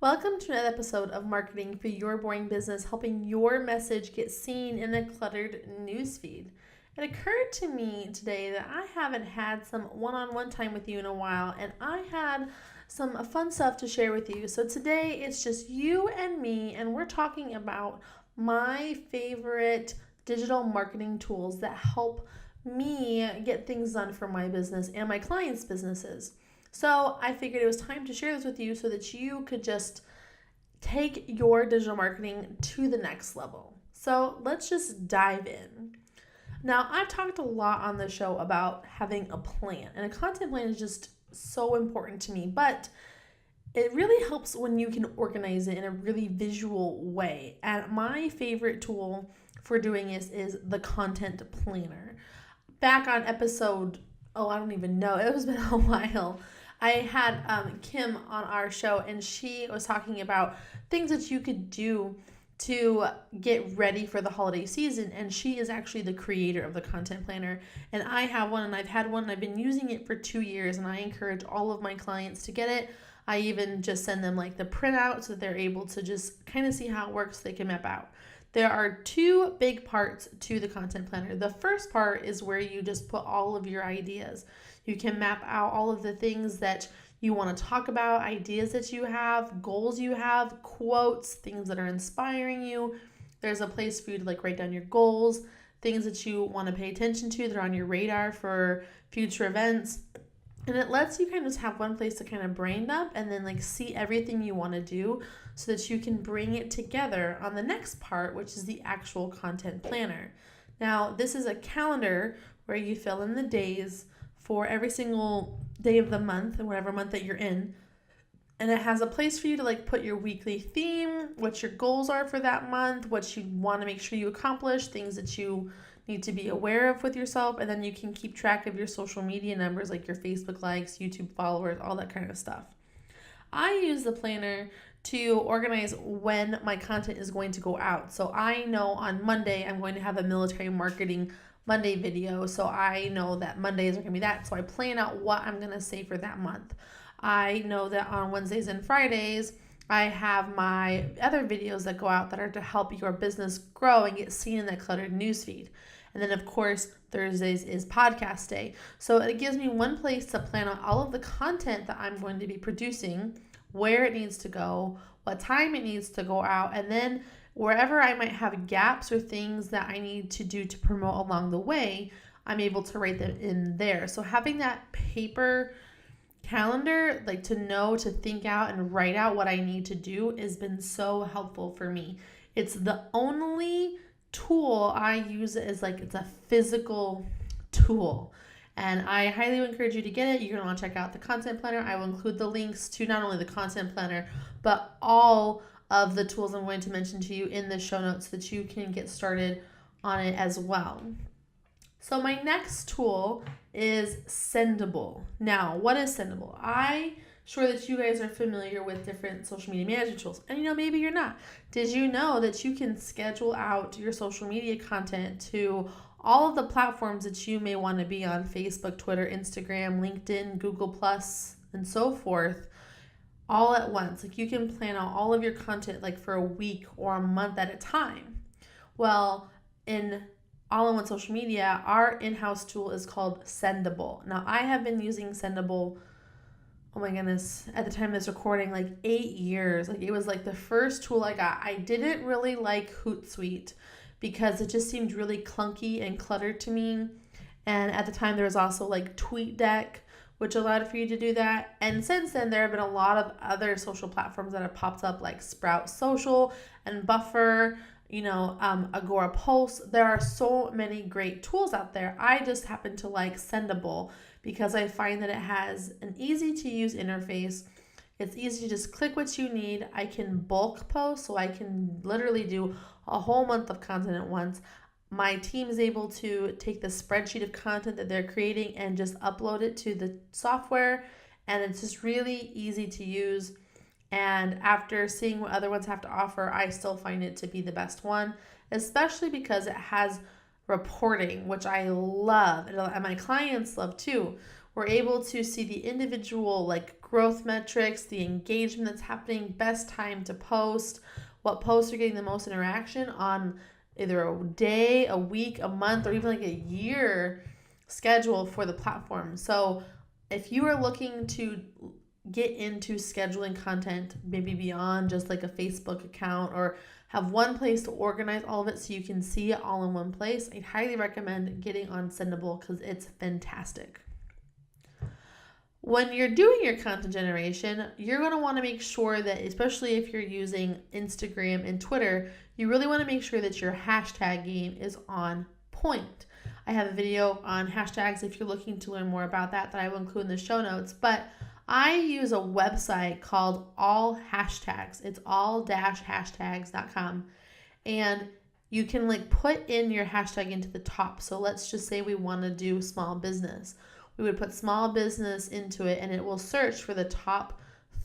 Welcome to another episode of Marketing for Your Boring Business, helping your message get seen in a cluttered newsfeed. It occurred to me today that I haven't had some one-on-one time with you in a while, and I had some fun stuff to share with you. So today it's just you and me, and we're talking about my favorite digital marketing tools that help me get things done for my business and my clients' businesses. So I figured it was time to share this with you so that you could just take your digital marketing to the next level. So let's just dive in. Now, I've talked a lot on the show about having a plan, and a content plan is just so important to me, but it really helps when you can organize it in a really visual way. And my favorite tool for doing this is the content planner. Back on episode, I don't even know, it was been a while. I had Kim on our show, and she was talking about things that you could do to get ready for the holiday season, and she is actually the creator of the content planner, and I have one, and I've had one, and I've been using it for 2 years, and I encourage all of my clients to get it. I even just send them like the printout so that they're able to just kind of see how it works, so they can map out. There are two big parts to the content planner. The first part is where you just put all of your ideas. You can map out all of the things that you want to talk about, ideas that you have, goals you have, quotes, things that are inspiring you. There's a place for you to like write down your goals, things that you want to pay attention to that are on your radar for future events. And it lets you kind of just have one place to kind of brain dump and then like see everything you want to do so that you can bring it together on the next part, which is the actual content planner. Now, this is a calendar where you fill in the days for every single day of the month and whatever month that you're in. And it has a place for you to like put your weekly theme, what your goals are for that month, what you want to make sure you accomplish, things that you need to be aware of with yourself, and then you can keep track of your social media numbers like your Facebook likes, YouTube followers, all that kind of stuff. I use the planner to organize when my content is going to go out. So I know on Monday I'm going to have a military marketing Monday video, so I know that Mondays are going to be that, so I plan out what I'm going to say for that month. I know that on Wednesdays and Fridays I have my other videos that go out that are to help your business grow and get seen in that cluttered newsfeed. And then, of course, Thursdays is podcast day. So it gives me one place to plan out all of the content that I'm going to be producing, where it needs to go, what time it needs to go out, and then wherever I might have gaps or things that I need to do to promote along the way, I'm able to write them in there. So having that paper calendar, like to know, to think out and write out what I need to do has been so helpful for me. It's the only tool I use as like it's a physical tool. And I highly encourage you to get it. You're going to want to check out the content planner. I will include the links to not only the content planner, but all of the tools I'm going to mention to you in the show notes so that you can get started on it as well. So my next tool is Sendible. Now, what is Sendible? I'm sure that you guys are familiar with different social media management tools. And maybe you're not. Did you know that you can schedule out your social media content to all of the platforms that you may want to be on: Facebook, Twitter, Instagram, LinkedIn, Google+, and so forth, all at once? Like you can plan out all of your content like for a week or a month at a time. Well, in all-in-one social media, our in-house tool is called Sendible. Now, I have been using Sendible, oh my goodness, at the time of this recording, like 8 years. Like it was like the first tool I got. I didn't really like Hootsuite because it just seemed really clunky and cluttered to me. And at the time there was also like TweetDeck, which allowed for you to do that. And since then there have been a lot of other social platforms that have popped up like Sprout Social and Buffer, Agora Pulse. There are so many great tools out there. I just happen to like Sendible because I find that it has an easy to use interface. It's easy to just click what you need. I can bulk post, so I can literally do a whole month of content at once. My team is able to take the spreadsheet of content that they're creating and just upload it to the software, and it's just really easy to use. And after seeing what other ones have to offer, I still find it to be the best one, especially because it has reporting, which I love, and my clients love too. We're able to see the individual like growth metrics, the engagement that's happening, best time to post, what posts are getting the most interaction on either a day, a week, a month, or even like a year schedule for the platform. So if you are looking to get into scheduling content, maybe beyond just like a Facebook account, or have one place to organize all of it so you can see it all in one place, I highly recommend getting on Sendible because it's fantastic. When you're doing your content generation, you're going to want to make sure that, especially if you're using Instagram and Twitter, you really want to make sure that your hashtag game is on point. I have a video on hashtags if you're looking to learn more about that I will include in the show notes, but I use a website called All Hashtags. It's all-hashtags.com. And you can like put in your hashtag into the top. So let's just say we want to do small business. We would put small business into it and it will search for the top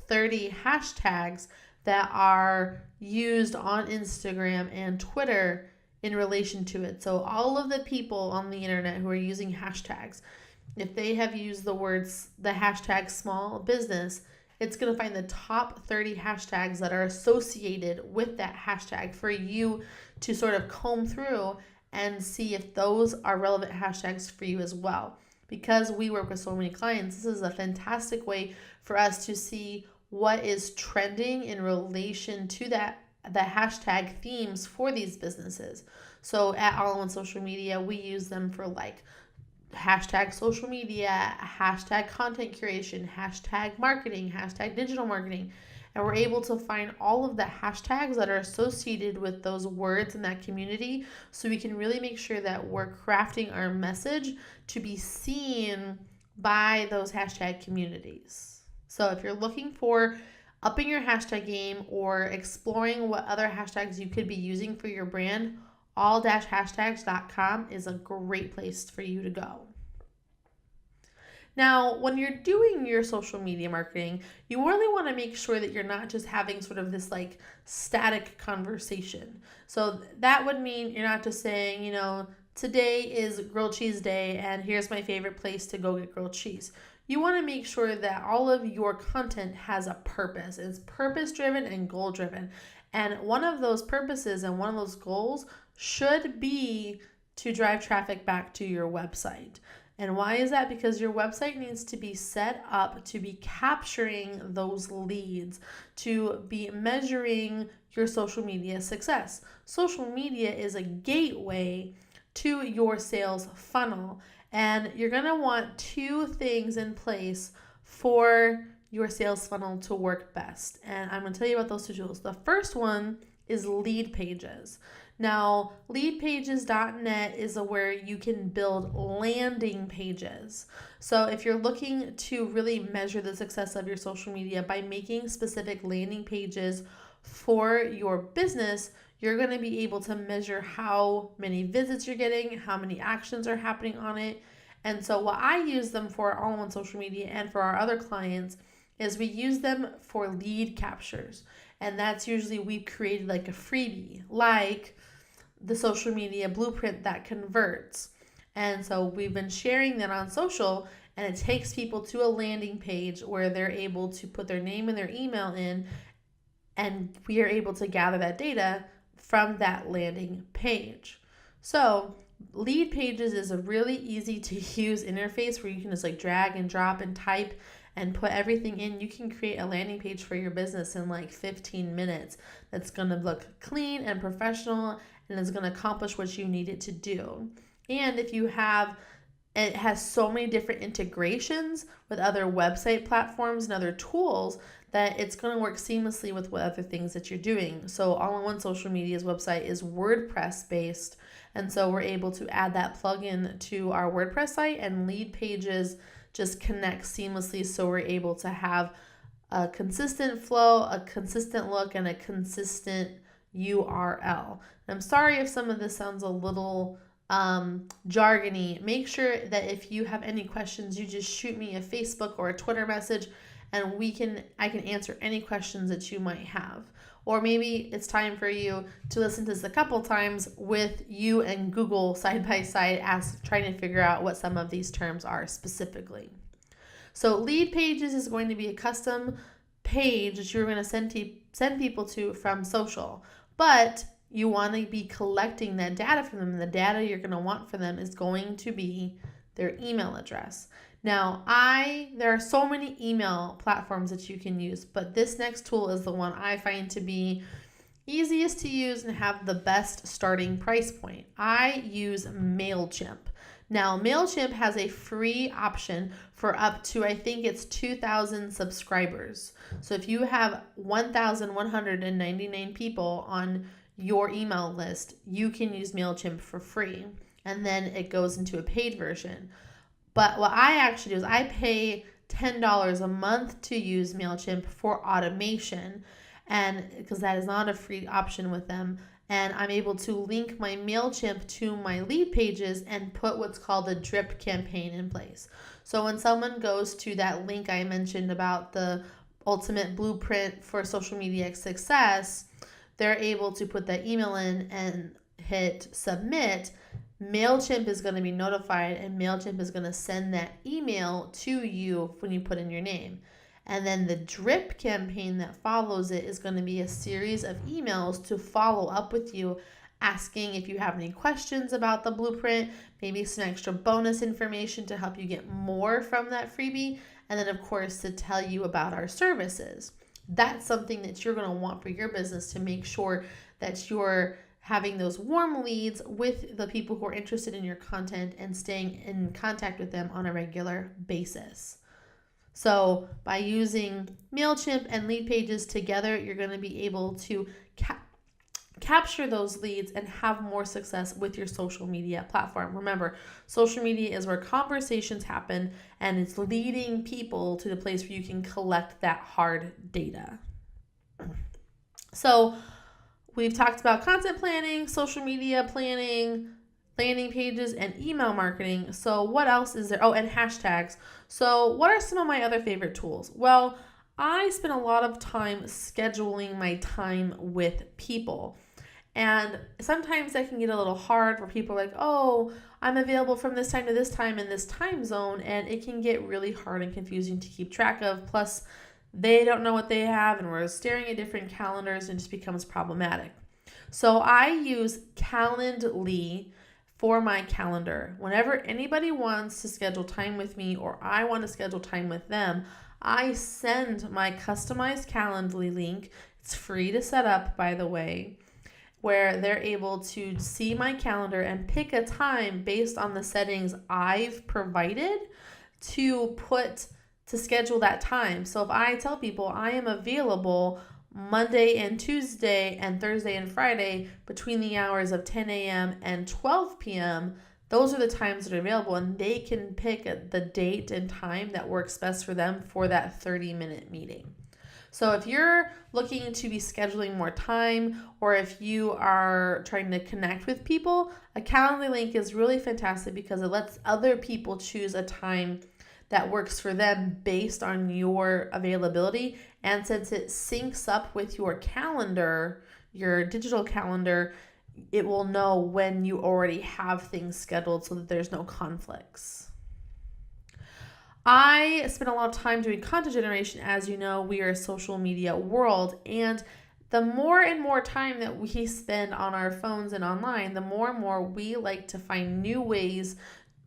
30 hashtags that are used on Instagram and Twitter in relation to it. So all of the people on the internet who are using hashtags, if they have used the hashtag small business, it's going to find the top 30 hashtags that are associated with that hashtag for you to sort of comb through and see if those are relevant hashtags for you as well. Because we work with so many clients, this is a fantastic way for us to see what is trending in relation to the hashtag themes for these businesses. So at All in One Social Media, we use them for like hashtag social media, hashtag content curation, hashtag marketing, hashtag digital marketing. And we're able to find all of the hashtags that are associated with those words in that community so we can really make sure that we're crafting our message to be seen by those hashtag communities. So if you're looking for upping your hashtag game or exploring what other hashtags you could be using for your brand, all-hashtags.com is a great place for you to go. Now, when you're doing your social media marketing, you really want to make sure that you're not just having sort of this like static conversation. So that would mean you're not just saying, today is grilled cheese day and here's my favorite place to go get grilled cheese. You want to make sure that all of your content has a purpose. It's purpose-driven and goal-driven. And one of those purposes and one of those goals should be to drive traffic back to your website. And why is that? Because your website needs to be set up to be capturing those leads, to be measuring your social media success. Social media is a gateway to your sales funnel, and you're going to want two things in place for your sales funnel to work best. And I'm going to tell you about those two tools. The first one is Leadpages. Now, leadpages.net is where you can build landing pages. So if you're looking to really measure the success of your social media by making specific landing pages for your business, you're going to be able to measure how many visits you're getting, how many actions are happening on it. And so what I use them for all on social media and for our other clients is we use them for lead captures. And that's usually we've created like a freebie, like the social media blueprint that converts. And so we've been sharing that on social, and it takes people to a landing page where they're able to put their name and their email in, and we are able to gather that data from that landing page. So Leadpages is a really easy to use interface where you can just like drag and drop and type and put everything in. You can create a landing page for your business in like 15 minutes that's going to look clean and professional and is going to accomplish what you need it to do. And if you have, it has so many different integrations with other website platforms and other tools that it's going to work seamlessly with what other things that you're doing. So All in One Social Media's website is WordPress based. And so we're able to add that plugin to our WordPress site, and Leadpages just connects seamlessly. So we're able to have a consistent flow, a consistent look, and a consistent URL. And I'm sorry if some of this sounds a little jargony. Make sure that if you have any questions, you just shoot me a Facebook or a Twitter message, and I can answer any questions that you might have. Or maybe it's time for you to listen to this a couple times with you and Google side by side, trying to figure out what some of these terms are specifically. So Leadpages is going to be a custom page that you're going to send people to from social. But you want to be collecting that data from them. And the data you're going to want for them is going to be their email address. Now, there are so many email platforms that you can use, but this next tool is the one I find to be easiest to use and have the best starting price point. I use Mailchimp. Now, Mailchimp has a free option for up to, I think it's 2,000 subscribers. So if you have 1,199 people on your email list, you can use Mailchimp for free. And then it goes into a paid version. But what I actually do is I pay $10 a month to use Mailchimp for automation, and because that is not a free option with them. And I'm able to link my Mailchimp to my Leadpages and put what's called a drip campaign in place. So when someone goes to that link I mentioned about the ultimate blueprint for social media success, they're able to put that email in and hit submit. Mailchimp is going to be notified, and Mailchimp is going to send that email to you when you put in your name. And then the drip campaign that follows it is going to be a series of emails to follow up with you, asking if you have any questions about the blueprint, maybe some extra bonus information to help you get more from that freebie, and then of course to tell you about our services. That's something that you're going to want for your business to make sure that you're having those warm leads with the people who are interested in your content and staying in contact with them on a regular basis. So by using Mailchimp and Leadpages together, you're going to be able to capture those leads and have more success with your social media platform. Remember, social media is where conversations happen, and it's leading people to the place where you can collect that hard data. So we've talked about content planning, social media planning, landing pages, and email marketing. So what else is there? Oh, and hashtags. So what are some of my other favorite tools? Well, I spend a lot of time scheduling my time with people. And sometimes that can get a little hard where people are like, oh, I'm available from this time to this time in this time zone. And it can get really hard and confusing to keep track of. Plus, they don't know what they have, and we're staring at different calendars, and it just becomes problematic. So I use Calendly for my calendar. Whenever anybody wants to schedule time with me or I want to schedule time with them, I send my customized Calendly link. It's free to set up, by the way, where they're able to see my calendar and pick a time based on the settings I've provided to schedule that time. So if I tell people I am available Monday and Tuesday and Thursday and Friday between the hours of 10 a.m. and 12 p.m., those are the times that are available, and they can pick the date and time that works best for them for that 30-minute meeting. So if you're looking to be scheduling more time, or if you are trying to connect with people, a Calendly link is really fantastic because it lets other people choose a time that works for them based on your availability. And since it syncs up with your calendar, your digital calendar, it will know when you already have things scheduled so that there's no conflicts. I spend a lot of time doing content generation. As you know, we are a social media world, and the more and more time that we spend on our phones and online, the more and more we like to find new ways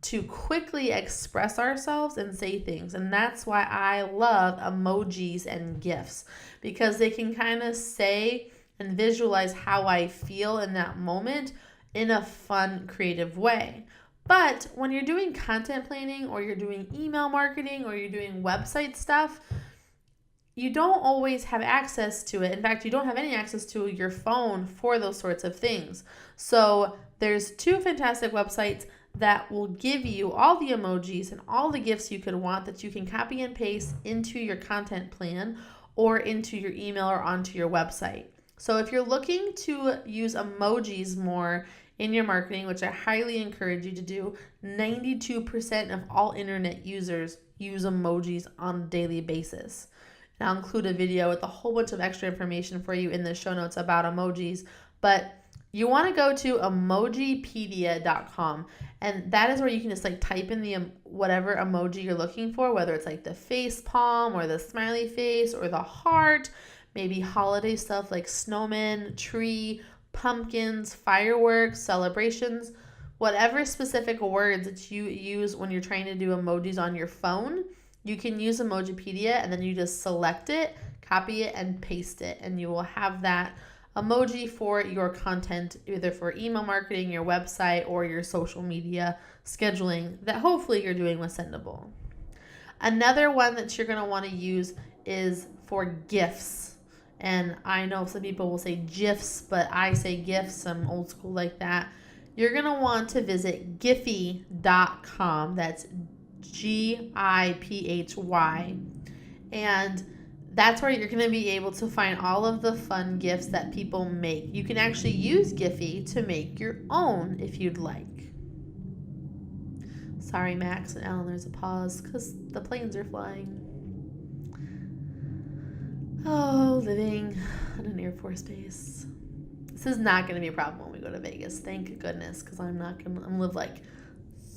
to quickly express ourselves and say things. And that's why I love emojis and GIFs, because they can kind of say and visualize how I feel in that moment in a fun, creative way. But when you're doing content planning, or you're doing email marketing, or you're doing website stuff, you don't always have access to it. In fact, you don't have any access to your phone for those sorts of things. So there's two fantastic websites that will give you all the emojis and all the GIFs you could want that you can copy and paste into your content plan or into your email or onto your website. So if you're looking to use emojis more in your marketing, which I highly encourage you to do, 92% of all internet users use emojis on a daily basis. And I'll include a video with a whole bunch of extra information for you in the show notes about emojis. But you want to go to Emojipedia.com, and that is where you can just like type in the whatever emoji you're looking for, whether it's like the face palm or the smiley face or the heart, maybe holiday stuff like snowman, tree, pumpkins, fireworks, celebrations, whatever specific words that you use when you're trying to do emojis on your phone. You can use Emojipedia, and then you just select it, copy it, and paste it, and you will have that emoji for your content, either for email marketing, your website, or your social media scheduling that hopefully you're doing with Sendible. Another one that you're going to want to use is for GIFs. And I know some people will say GIFs, but I say GIFs. I'm old school like that. You're going to want to visit Giphy.com. That's Giphy. And that's where you're going to be able to find all of the fun GIFs that people make. You can actually use Giphy to make your own if you'd like. Sorry, Max and Alan, there's a pause because the planes are flying. Oh, living on an Air Force base. This is not going to be a problem when we go to Vegas. Thank goodness, because I'm live like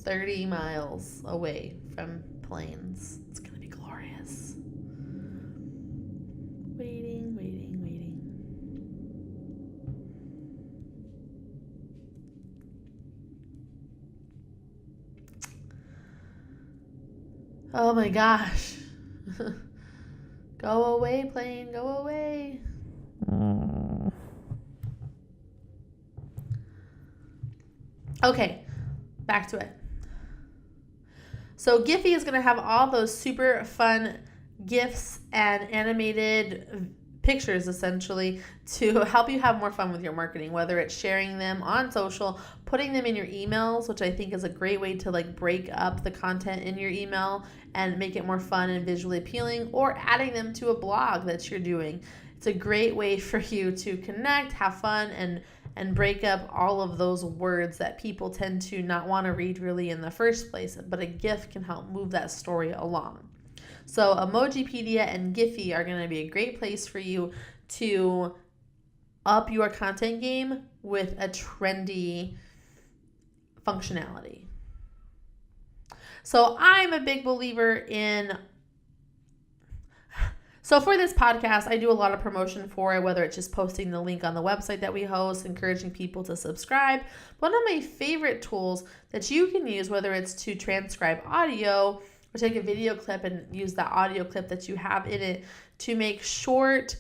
30 miles away from planes. It's going to be glorious. Waiting. Oh my gosh. Go away, plane, go away. Okay, back to it. So Giphy is going to have all those super fun GIFs and animated pictures, essentially, to help you have more fun with your marketing, whether it's sharing them on social, putting them in your emails, which I think is a great way to like break up the content in your email and make it more fun and visually appealing, or adding them to a blog that you're doing. It's a great way for you to connect, have fun, and break up all of those words that people tend to not want to read really in the first place, but a GIF can help move that story along. So Emojipedia and Giphy are going to be a great place for you to up your content game with a trendy functionality. So I'm a big believer in... So for this podcast, I do a lot of promotion for it, whether it's just posting the link on the website that we host, encouraging people to subscribe. One of my favorite tools that you can use, whether it's to transcribe audio or take a video clip and use that audio clip that you have in it to make short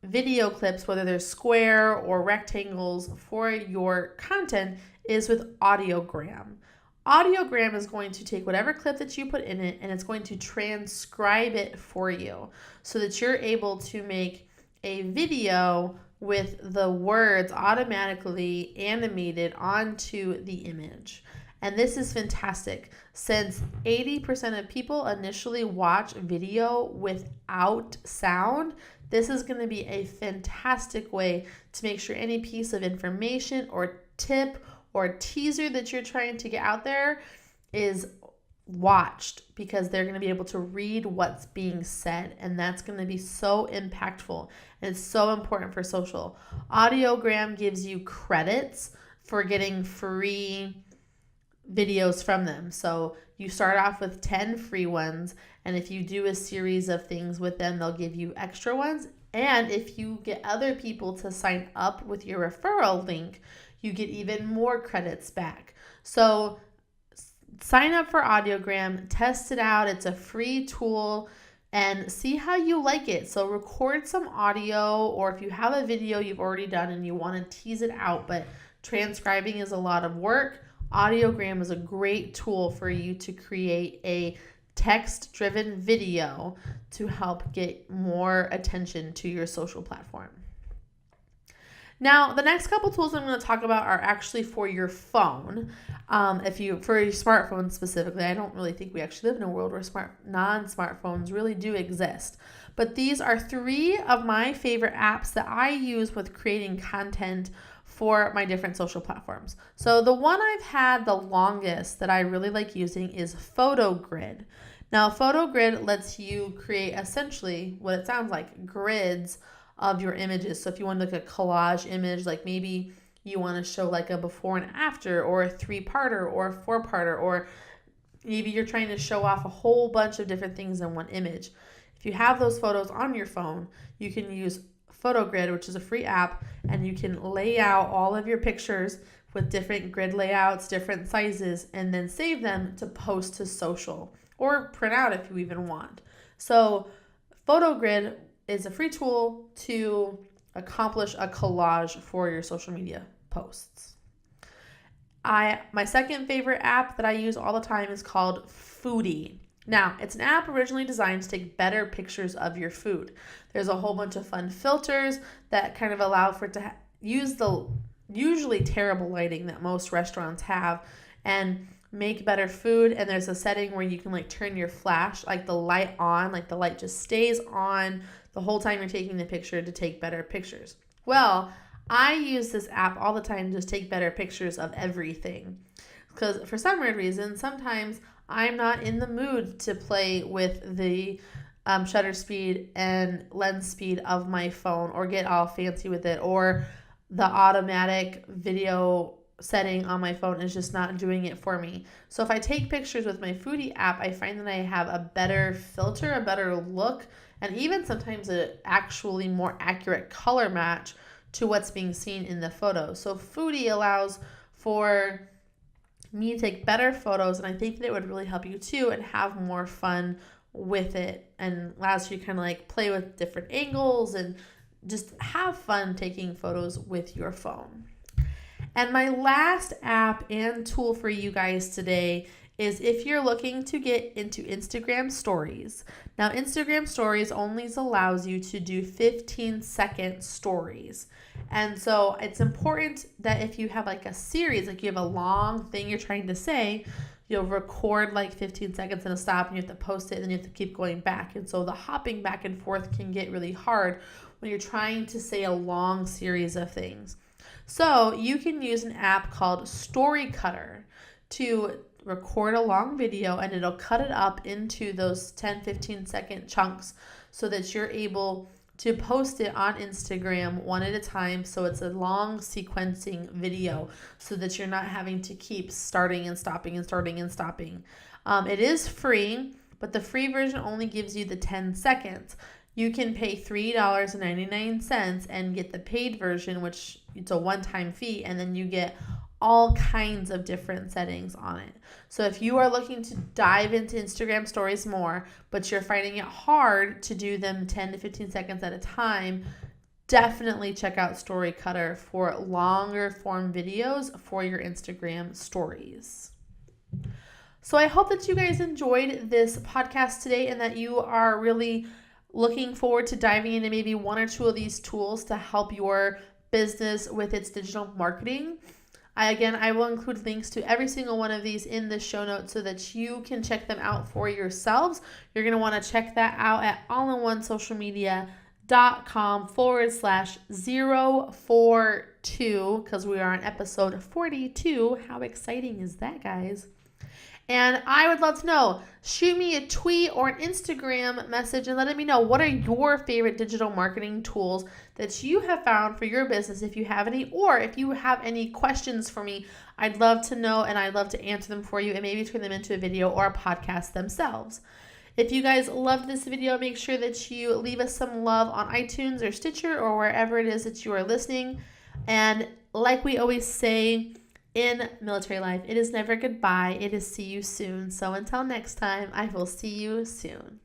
video clips, whether they're square or rectangles for your content, is with Audiogram. Audiogram is going to take whatever clip that you put in it and it's going to transcribe it for you so that you're able to make a video with the words automatically animated onto the image. And this is fantastic since 80% of people initially watch video without sound. This is going to be a fantastic way to make sure any piece of information or tip or teaser that you're trying to get out there is watched, because they're going to be able to read what's being said, and that's going to be so impactful, and it's so important for social. Audiogram gives you credits for getting free videos from them. So you start off with 10 free ones, and if you do a series of things with them, they'll give you extra ones. And if you get other people to sign up with your referral link, you get even more credits back. So sign up for Audiogram, test it out. It's a free tool, and see how you like it. So record some audio, or if you have a video you've already done and you want to tease it out, but transcribing is a lot of work, Audiogram is a great tool for you to create a text-driven video to help get more attention to your social platform. Now, the next couple tools I'm going to talk about are actually for your phone. For your smartphone specifically, I don't really think we actually live in a world where non-smartphones really do exist. But these are 3 of my favorite apps that I use with creating content for my different social platforms. So the one I've had the longest that I really like using is Photogrid. Now, Photogrid lets you create essentially what it sounds like, grids of your images. So if you want to look at a collage image, like maybe you want to show like a before and after, or a 3-parter or a 4-parter, or maybe you're trying to show off a whole bunch of different things in one image. If you have those photos on your phone, you can use Photogrid, which is a free app, and you can lay out all of your pictures with different grid layouts, different sizes, and then save them to post to social or print out if you even want. So Photogrid is a free tool to accomplish a collage for your social media posts. My second favorite app that I use all the time is called Foodie. Now, it's an app originally designed to take better pictures of your food. There's a whole bunch of fun filters that kind of allow for it to use the usually terrible lighting that most restaurants have and make better food. And there's a setting where you can like turn your flash, like the light on, like the light just stays on the whole time you're taking the picture to take better pictures. Well, I use this app all the time to just take better pictures of everything. Because for some weird reason, sometimes I'm not in the mood to play with the shutter speed and lens speed of my phone or get all fancy with it, or the automatic video setting on my phone is just not doing it for me. So if I take pictures with my Foodie app, I find that I have a better filter, a better look, and even sometimes an actually more accurate color match to what's being seen in the photo. So Foodie allows for me to take better photos, and I think that it would really help you too and have more fun with it, and allows you to kind of like play with different angles and just have fun taking photos with your phone. And my last app and tool for you guys today is if you're looking to get into Instagram stories. Now, Instagram stories only allows you to do 15-second stories. And so it's important that if you have like a series, like you have a long thing you're trying to say, you'll record like 15 seconds and a stop, and you have to post it, and then you have to keep going back. And so the hopping back and forth can get really hard when you're trying to say a long series of things. So you can use an app called StoryCutter to record a long video, and it'll cut it up into those 10-15 second chunks so that you're able to post it on Instagram one at a time. So it's a long sequencing video so that you're not having to keep starting and stopping and starting and stopping. It is free, but the free version only gives you the 10 seconds. You can pay $3.99 and get the paid version, which it's a one-time fee, and then you get all kinds of different settings on it. So if you are looking to dive into Instagram stories more, but you're finding it hard to do them 10 to 15 seconds at a time, definitely check out StoryCutter for longer form videos for your Instagram stories. So I hope that you guys enjoyed this podcast today, and that you are really looking forward to diving into maybe one or two of these tools to help your business with its digital marketing. I will include links to every single one of these in the show notes so that you can check them out for yourselves. You're going to want to check that out at allinonesocialmedia.com/042, because we are on episode 42. How exciting is that, guys? And I would love to know, shoot me a tweet or an Instagram message and let me know, what are your favorite digital marketing tools that you have found for your business, if you have any, or if you have any questions for me. I'd love to know, and I'd love to answer them for you and maybe turn them into a video or a podcast themselves. If you guys loved this video, make sure that you leave us some love on iTunes or Stitcher or wherever it is that you are listening. And like we always say in military life, it is never goodbye, it is see you soon. So until next time, I will see you soon.